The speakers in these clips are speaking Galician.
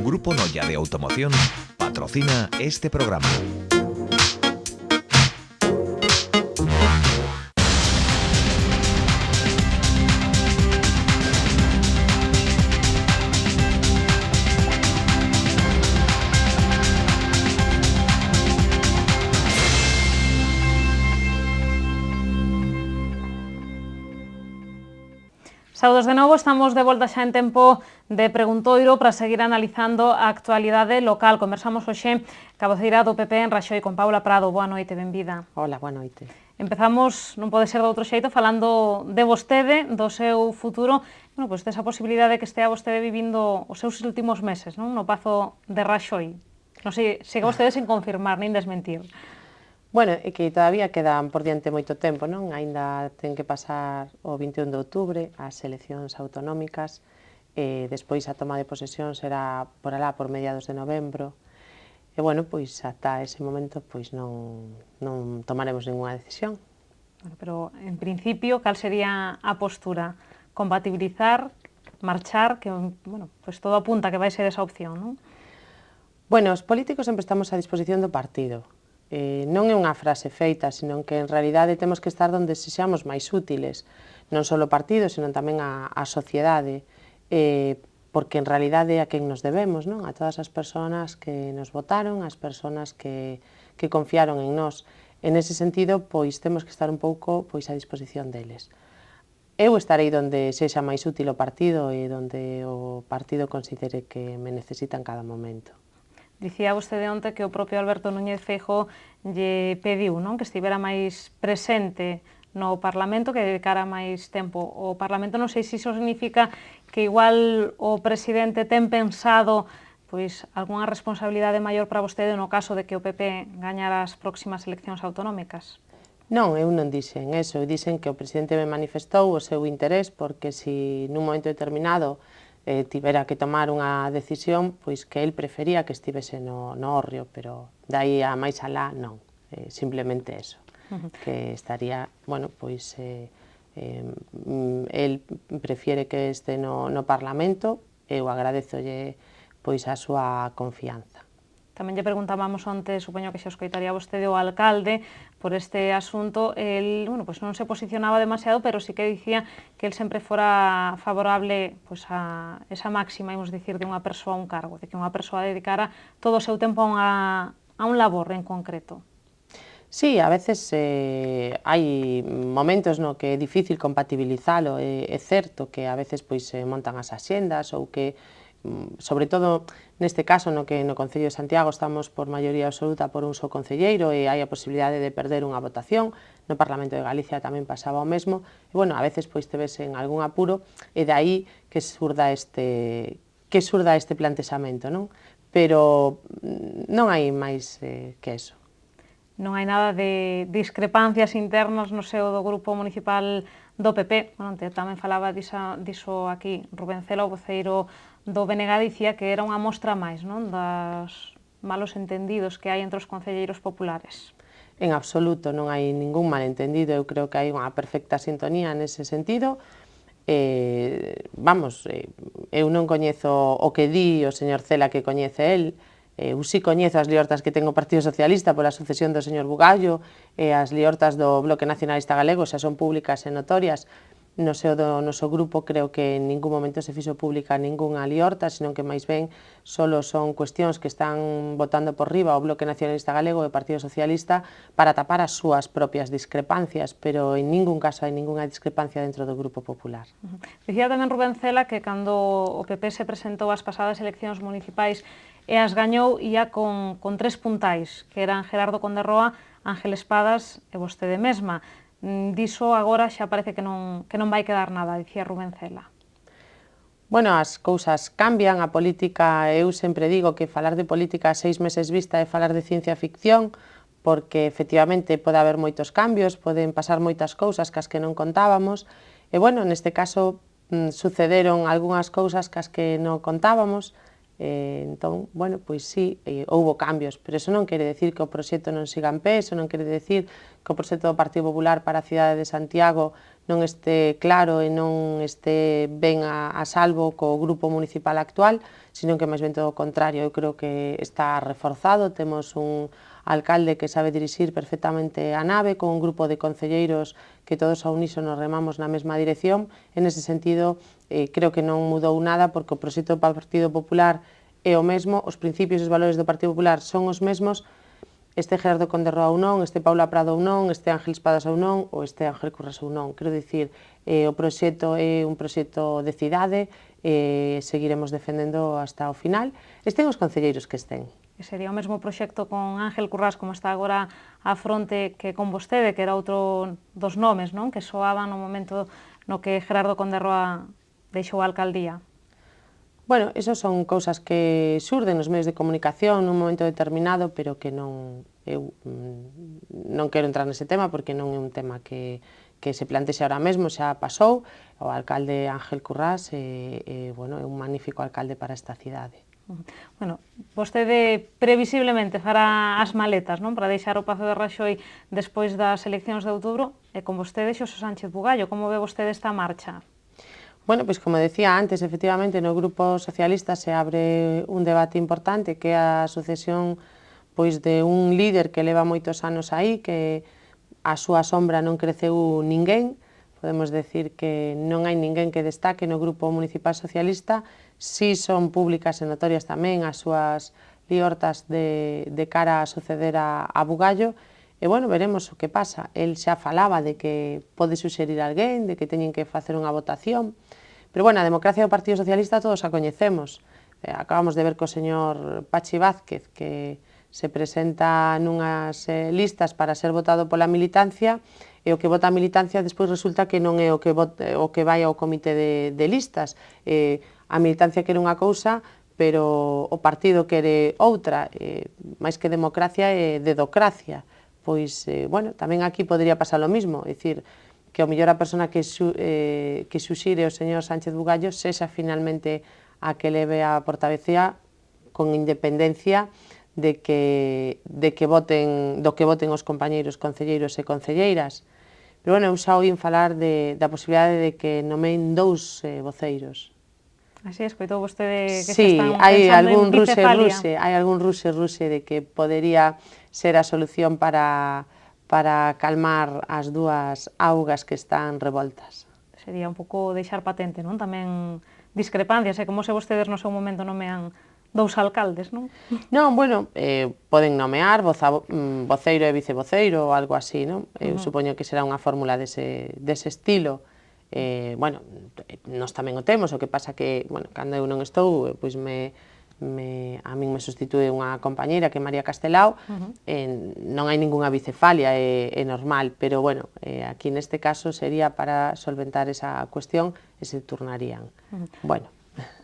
Grupo Noia de Automoción patrocina este programa. Saudos de novo, estamos de volta xa en tempo de preguntoiro para seguir analizando a actualidade local. Conversamos hoxe ca voceira do PP en Raxoi con Paula Prado. Boa noite, benvida. Hola, boa noite. Empezamos, non pode ser de outro xeito, falando de vostede, do seu futuro, bueno, pois desa posibilidade que estea vostede vivindo os seus últimos meses, non? No Pazo de Raxoi. Non sei, siga vostede sen confirmar, nin desmentir. Bueno, é que todavía quedan por diante moito tempo, non? Aínda ten que pasar o 21 de outubro as eleccións autonómicas, despois a toma de posesión será por alá por mediados de novembro, e bueno, pois ata ese momento pois non tomaremos ninguna decisión. Bueno, pero en principio, cal sería a postura? Compatibilizar, marchar, que, bueno, pois todo apunta que vai ser esa opción, non? Bueno, os políticos sempre estamos a disposición do partido. Non é unha frase feita, sino que en realidade temos que estar onde sexamos máis útiles, non só o partido, sino tamén a sociedade, porque en realidade a quen nos debemos, non? A todas as persoas que nos votaron, as persoas que confiaron en nós. En ese sentido, pois temos que estar un pouco pois a disposición deles. Eu estarei onde sexa máis útil o partido e onde o partido considere que me necesita en cada momento. Dicía vostede onte que o propio Alberto Núñez Feijóo lle pediu, non, que estivera máis presente no Parlamento, que dedicara máis tempo ao Parlamento. Non sei se iso significa que igual o presidente ten pensado pois algunha responsabilidade maior para vostede no caso de que o PP gañara as próximas eleccións autonómicas. Non, eu non dixen eso, eu dixen que o presidente me manifestou o seu interés porque se nun momento determinado tivera que tomar unha decisión, pois que el prefería que estivese no hórreo, pero dai a máis alá non, simplemente eso, que estaría, bueno, pois el prefiere que este no Parlamento, eu agradezolle pois a súa confianza. Tamén lle preguntábamos onte, supoño que xa escoitaría vostede o alcalde por este asunto, el, bueno, pois non se posicionaba demasiado, pero sí que dicía que el sempre fora favorable pois a esa máxima, imos dicir, de unha persoa a un cargo, de que unha persoa dedicara todo o seu tempo a un labor en concreto. Sí, a veces hai momentos no que é difícil compatibilizalo, é certo que a veces pois se montan as axendas ou que sobre todo neste caso no que no Concello de Santiago estamos por maioría absoluta por un só concelleiro e hai a posibilidade de perder unha votación, no Parlamento de Galicia tamén pasaba o mesmo, e bueno, a veces pois te ves en algún apuro e de aí que surda este plantexamento, non? Pero non hai máis que eso. Non hai nada de discrepancias internas no seo do grupo municipal do PP. Bueno, tamén falaba diso aquí Rubén Cela, o voceiro do BNG, dicía que era unha mostra máis, non, dos malos entendidos que hai entre os concelleiros populares. En absoluto, non hai ningún malentendido, eu creo que hai unha perfecta sintonía nese sentido. Eu non coñezo o que di o señor Cela que coñece el, eu si coñezo as liortas que ten o Partido Socialista pola sucesión do señor Bugallo e as liortas do Bloque Nacionalista Galego xa son públicas e notorias. No seo do noso grupo creo que en ningún momento se fixo pública ningunha liorta, senón que máis ben solo son cuestións que están botando por riba o Bloque Nacionalista Galego e o Partido Socialista para tapar as súas propias discrepancias, pero en ningún caso hai ningunha discrepancia dentro do Grupo Popular. Dicía tamén Rubén Cela que cando o PP se presentou ás pasadas eleccións municipais e as gañou ia con tres puntais, que eran Gerardo Conde Roa, Ángel Espadas e vostede mesma. Diso agora xa parece que non vai quedar nada, dicía Rubén Cela. Bueno, as cousas cambian, a política, eu sempre digo que falar de política a 6 meses vista é falar de ciencia ficción, porque efectivamente pode haber moitos cambios, poden pasar moitas cousas cas que non contábamos, e bueno, neste caso sucederon algunhas cousas cas que non contábamos, entón, bueno, pois sí, houbo cambios, pero eso non quere decir que o proxecto non siga en pé, eso non quere decir que o proxecto do Partido Popular para a cidade de Santiago non este claro e non este ben a salvo co grupo municipal actual, sino que máis ben todo o contrario, eu creo que está reforzado, temos un alcalde que sabe dirixir perfectamente a nave, con un grupo de concelleiros que todos a unísono remamos na mesma dirección. En ese sentido, creo que non mudou nada, porque o proxecto do Partido Popular é o mesmo, os principios e os valores do Partido Popular son os mesmos, este Gerardo Conde Roa ou non, este Paula Prado ou non, este Ángel Espadas ou non, ou este Ángel Curras ou non. Quero dicir, o proxecto é un proxecto de cidade, seguiremos defendendo hasta o final. Estén os concelleiros que estén. E sería o mesmo proxecto con Ángel Currás como está agora á fronte que con vostede, que era outro dos nomes, non? Que soaban no momento no que Gerardo Conde Roa deixou a alcaldía. Bueno, esos son cousas que xurden nos medios de comunicación nun momento determinado, pero que eu non quero entrar nese tema porque non é un tema que se plantexe ahora mesmo, xa pasou. O alcalde Ángel Currás bueno, é un magnífico alcalde para esta cidade. Bueno, vostede previsiblemente fará as maletas, non, para deixar o Pazo de Raxoi despois das eleccións de outubro, e con vostede Xosé Sánchez Bugallo. Como ve vostede esta marcha? Bueno, pois como decía antes, efectivamente, no Grupo Socialista se abre un debate importante, que é a sucesión pois de un líder que leva moitos anos aí, que a súa sombra non creceu ninguén. Podemos decir que non hai ninguén que destaque no Grupo Municipal Socialista. Si son públicas e notorias tamén as súas liortas de cara a suceder a Bugallo. E, bueno, veremos o que pasa. El xa falaba de que pode suxerir alguén, de que teñen que facer unha votación. Pero, bueno, a democracia do Partido Socialista todos a coñecemos. Acabamos de ver co señor Pachi Vázquez, que se presenta nunhas listas para ser votado pola militancia, e o que vota a militancia despois resulta que non é o que vai ao comité de listas. A militancia quere unha cousa, pero o partido quere outra. Máis que democracia é dedocracia. Pois, bueno, tamén aquí podría pasar o mismo, é dicir, que o mellor a persona que suxire o señor Sánchez Bugallo sexa finalmente a que leve a portavecía, con independencia do que voten os compañeiros concelleiros e concelleiras. Pero, bueno, eu xa oín falar da posibilidade de que nomen 2 voceiros. Así, escoitou vostede que sí, se están pensando en bicefalia. Hai algún ruse de que podería ser a solución para calmar as dúas augas que están revoltas. Sería un pouco deixar patente, non? Tamén discrepancias, como se vostedes no seu momento nomean 2 alcaldes, non? Non, bueno, poden nomear voceiro e viceboceiro ou algo así, non? Eu supoño que será unha fórmula dese estilo. Bueno, nós tamén o temos, o que pasa que, bueno, cando eu non estou, pois a min me sustitúe unha compañeira que é María Castelao, non hai ningunha bicefalia, é normal, pero, bueno, aquí neste caso sería para solventar esa cuestión e se turnarían. Bueno.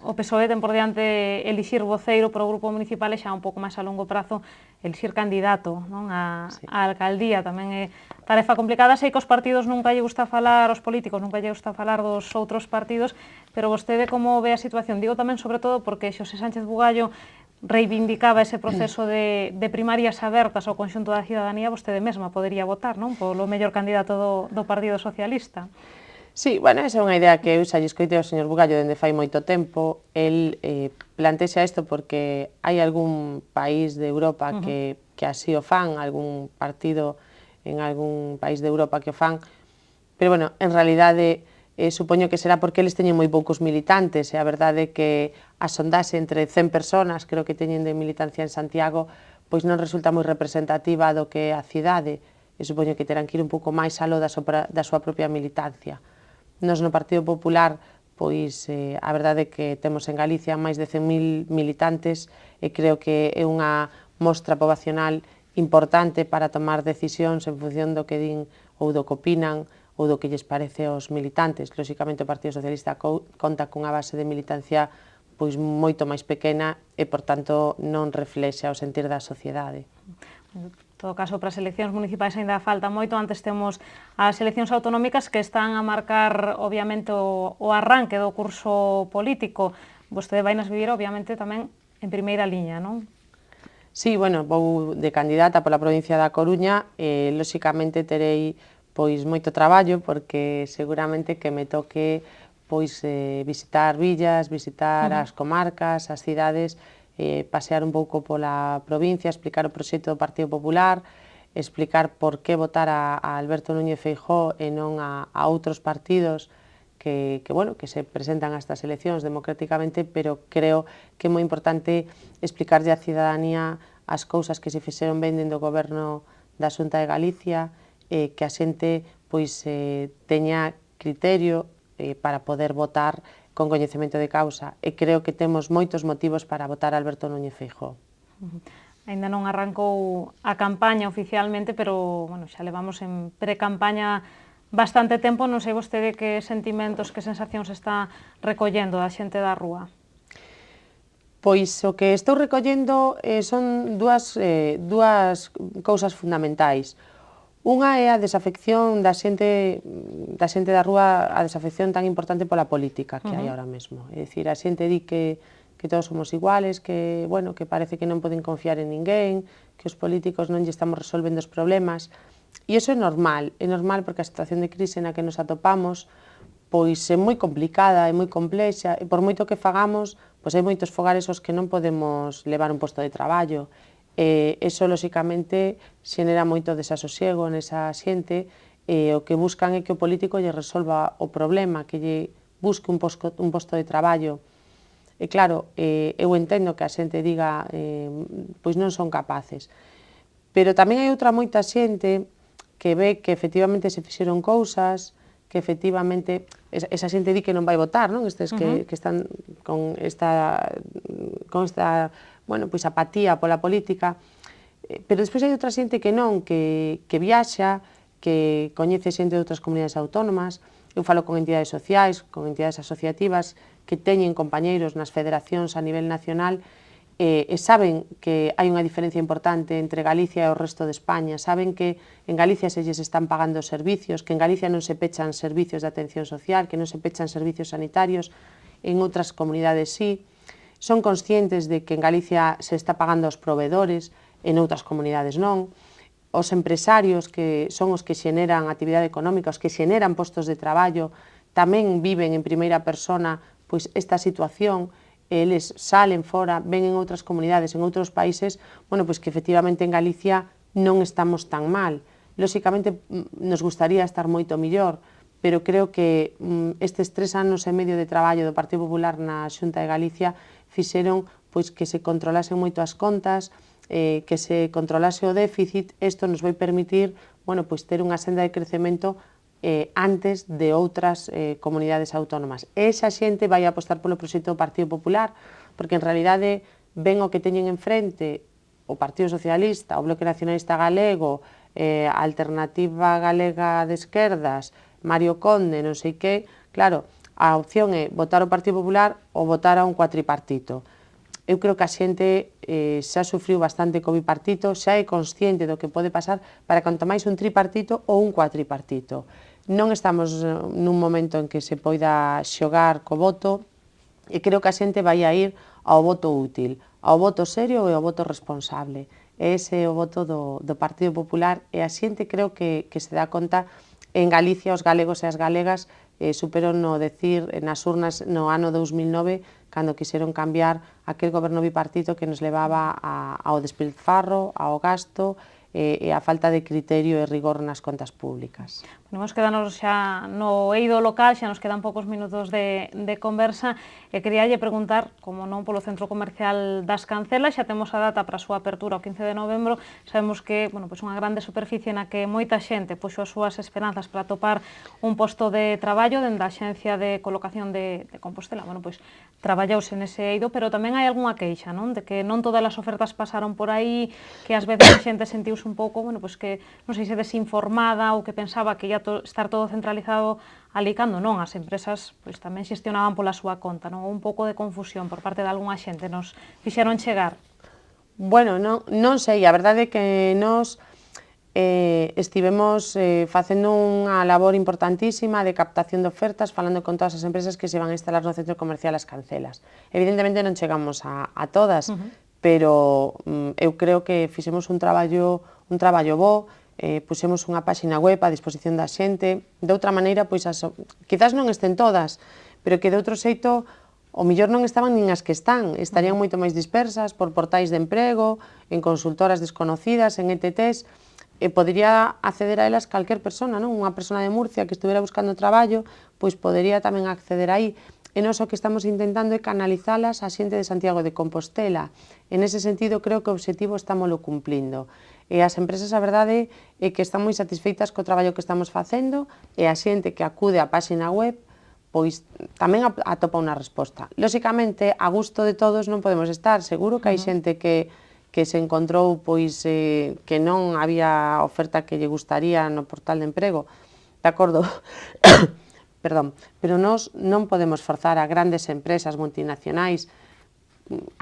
O PSOE ten por diante elixir voceiro para o grupo municipal e xa un pouco máis a longo prazo elixir candidato, non, a alcaldía. Tamén é tarefa complicada. Sei que os partidos nunca lle gusta falar, os políticos nunca lle gusta falar dos outros partidos, pero vostede como ve a situación? Digo tamén sobre todo porque Xosé Sánchez Bugallo reivindicaba ese proceso de primarias abertas ao conxunto da cidadanía. Vostede mesma podería votar, non, polo mellor candidato do Partido Socialista. Sí, bueno, esa é unha idea que eu xa lle escoitei ao señor Bugallo dende fai moito tempo. El plantexa isto porque hai algún país de Europa que así o fan, algún partido en algún país de Europa que o fan, pero, bueno, en realidade supoño que será porque eles teñen moi poucos militantes, e a verdade é que a sondaxe entre 100 personas, creo que teñen de militancia en Santiago, pois non resulta moi representativa do que é a cidade, e supoño que terán que ir un pouco máis aló da súa propia militancia. Nos no Partido Popular, pois a verdade é que temos en Galicia máis de 100.000 militantes e creo que é unha mostra poboacional importante para tomar decisións en función do que din ou do que opinan ou do que lles parece aos militantes. Lóxicamente o Partido Socialista conta cunha base de militancia pois moito máis pequena e, por tanto, non reflexa o sentir da sociedade. En todo caso, para as eleccións municipais ainda falta moito. Antes temos as eleccións autonómicas que están a marcar, obviamente, o arranque do curso político. Vostede vai nas vivir, obviamente, tamén en primeira liña, non? Sí, bueno, vou de candidata pola provincia da Coruña e, lóxicamente, terei pois moito traballo, porque seguramente que me toque pois visitar villas, visitar as comarcas, as cidades, pasear un pouco pola provincia, explicar o proxecto do Partido Popular, explicar por que votar a Alberto Núñez Feijóo e non a outros partidos que se presentan a estas eleccións democráticamente, pero creo que é moi importante explicarlle á cidadanía as cousas que se fixeron ben dentro do goberno da Xunta de Galicia, que a xente teña criterio para poder votar con coñecemento de causa, e creo que temos moitos motivos para votar a Alberto Núñez Feijóo. Aínda non arrancou a campaña oficialmente, pero xa levamos en pre-campaña bastante tempo. Non sei vostede que sentimentos, que sensacións está recollendo da xente da rúa. Pois o que estou recollendo son dúas cousas fundamentais. Unha é a desafección da xente da rúa, a desafección tan importante pola política que hai ahora mesmo. É dicir, a xente di que todos somos iguales, que parece que non poden confiar en ninguén, que os políticos non lle estamos resolvendo os problemas. E iso é normal porque a situación de crise na que nos atopamos pois é moi complicada, é moi complexa, e por moito que fagamos, pois hai moitos fogares aos que non podemos levar un posto de traballo. Eso, lóxicamente, xenera moito desasosiego nesa xente, e o que buscan é que o político lle resolva o problema, que lle busque un posto de traballo. E claro, eu entendo que a xente diga pois non son capaces, pero tamén hai outra moita xente que ve que efectivamente se fixeron cousas, que efectivamente esa xente di que non vai votar, non? Estes que están con esta apatía pola política, pero despois hai outra xente que non, que viaxa, que coñece xente de outras comunidades autónomas. Eu falo con entidades sociais, con entidades asociativas que teñen compañeiros nas federacións a nivel nacional, e saben que hai unha diferencia importante entre Galicia e o resto de España, saben que en Galicia se lles están pagando os servicios, que en Galicia non se pechan servicios de atención social, que non se pechan servicios sanitarios, en outras comunidades sí. Son conscientes de que en Galicia se está pagando aos proveedores, en outras comunidades non. Os empresarios, que son os que xeneran actividade económica, os que xeneran postos de traballo, tamén viven en primeira persona pois esta situación. Eles salen fora, ven en outras comunidades, en outros países, pois que efectivamente en Galicia non estamos tan mal. Lóxicamente nos gustaría estar moito mellor, pero creo que estes 3 anos e medio de traballo do Partido Popular na Xunta de Galicia fixeron pois que se controlasen moito as contas, que se controlase o déficit. Isto nos vai permitir pois ter unha senda de crecemento antes de outras comunidades autónomas. Esa xente vai apostar polo proxecto do Partido Popular, porque en realidade ven o que teñen enfrente o Partido Socialista, o Bloque Nacionalista Galego, a Alternativa Galega de Esquerdas, Mario Conde, non sei que. Claro, a opción é votar o Partido Popular ou votar a un cuatripartito. Eu creo que a xente xa sufriu bastante co bipartito, xa é consciente do que pode pasar para canto máis un tripartito ou un cuatripartito. Non estamos nun momento en que se poida xogar co voto, e creo que a xente vai a ir ao voto útil, ao voto serio e ao voto responsable. Ese é o voto do Partido Popular, e a xente creo que se dá conta. En Galicia os galegos e as galegas superon no decir nas urnas no ano 2009, cando quixeron cambiar aquel goberno bipartito que nos levaba ao despilfarro, ao gasto e a falta de criterio e rigor nas contas públicas. Vamos quedarnos xa no eido local, xa nos quedan poucos minutos de conversa, e queríalle preguntar, como non polo Centro Comercial das Cancelas, xa temos a data para a súa apertura o 15 de novembro, sabemos que unha grande superficie na que moita xente puxo as súas esperanzas para topar un posto de traballo dende a Axencia de Colocación de Compostela. Traballouse nese eido, pero tamén hai algunha queixa, non? De que non todas as ofertas pasaron por aí, que ás veces a xente sentiuse un pouco, que non sei se desinformada ou que pensaba que ia estar todo centralizado ali, cando non, as empresas tamén xestionaban pola súa conta, non? Un pouco de confusión por parte de algunha xente nos fixeron chegar. Bueno, non sei, a verdade é que nós estivemos facendo unha labor importantísima de captación de ofertas, falando con todas as empresas que se van a instalar no Centro Comercial As Cancelas. Evidentemente non chegamos a todas, pero eu creo que fixemos un traballo bo, puxemos unha páxina web a disposición da xente. De outra maneira, pois, quizás non estén todas, pero que de outro xeito, o mellor non estaban nin as que están, estarían moito máis dispersas por portais de emprego, en consultoras desconocidas, en ETTs, e podería acceder a elas calquer persona, non? Unha persona de Murcia que estuvera buscando traballo, pois podería tamén acceder aí. E nós o que estamos intentando é canalizalas a xente de Santiago de Compostela. En ese sentido, creo que o obxectivo estámolo cumplindo. E as empresas, a verdade, é que están moi satisfeitas co traballo que estamos facendo e a xente que acude á páxina web pois tamén atopa unha resposta. Lóxicamente, a gusto de todos non podemos estar. Seguro que hai xente que se encontrou pois que non había oferta que lle gustaría no portal de emprego. De acordo? Perdón. Pero nós non podemos forzar a grandes empresas multinacionais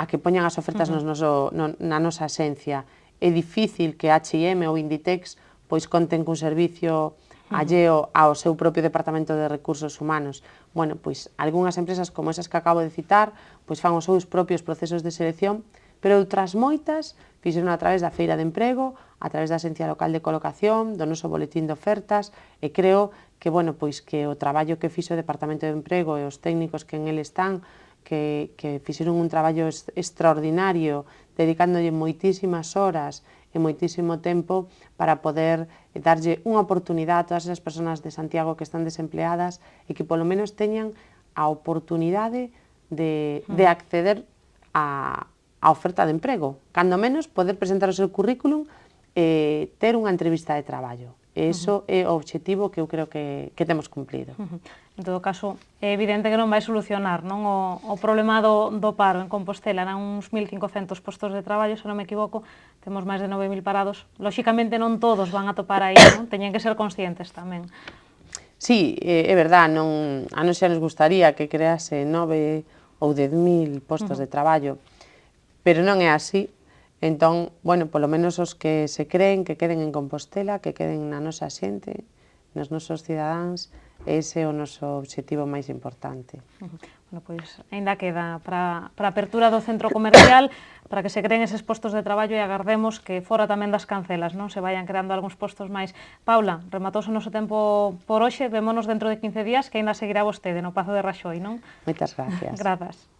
a que poñan as ofertas na nosa axencia. É difícil que H&M ou Inditex pois conten cun servicio alleo ao seu propio Departamento de Recursos Humanos. Bueno, pois algunhas empresas como esas que acabo de citar, pois fan os seus propios procesos de selección, pero outras moitas fixeron a través da feira de emprego, a través da Axencia Local de Colocación, do noso boletín de ofertas, e creo que, bueno, pois que o traballo que fixo o Departamento de Emprego e os técnicos que en ele están, que fixeron un traballo extraordinario, dedicándolle moitísimas horas e moitísimo tempo para poder darlle unha oportunidade a todas esas persoas de Santiago que están desempleadas e que polo menos teñan a oportunidade de acceder a oferta de emprego. Cando menos, poder presentar o seu currículum e ter unha entrevista de traballo. E iso é o obxectivo que eu creo que temos cumplido. En todo caso, é evidente que non vai solucionar o problema do paro en Compostela. Eran uns 1.500 postos de traballo, se non me equivoco, temos máis de 9.000 parados. Lóxicamente non todos van a topar aí, teñen que ser conscientes tamén. Sí, é verdad, a nos xa nos gustaría que crease 9 ou 10.000 postos de traballo, pero non é así. Entón, bueno, polo menos os que se creen que queden en Compostela, que queden na nosa xente, nos nosos cidadáns, ese é o noso obxectivo máis importante. Bueno, pois, ainda queda para a apertura do centro comercial, para que se creen eses postos de traballo e agardemos que fora tamén das cancelas, non se vayan creando algúns postos máis. Paula, rematouse o noso tempo por hoxe, vémonos dentro de 15 días, que ainda seguirá vostede no Pazo de Raxoi, non? Moitas gracias. Grazas.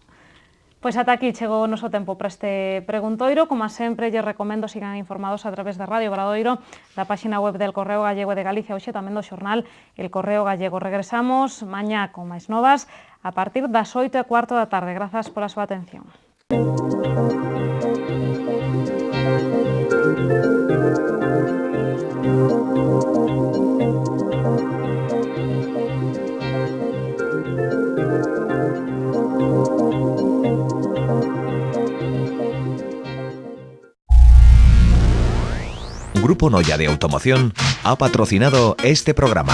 Pois ata aquí chegou o noso tempo para este preguntoiro. Como sempre, lles recomendo sigan informados a través de Radio Obradoiro, da páxina web del Correo Gallego de Galicia, hoxe tamén do xornal El Correo Gallego. Regresamos mañá con máis novas a partir das 8:15 da tarde. Grazas pola súa atención. Grupo Noya de Automoción ha patrocinado este programa.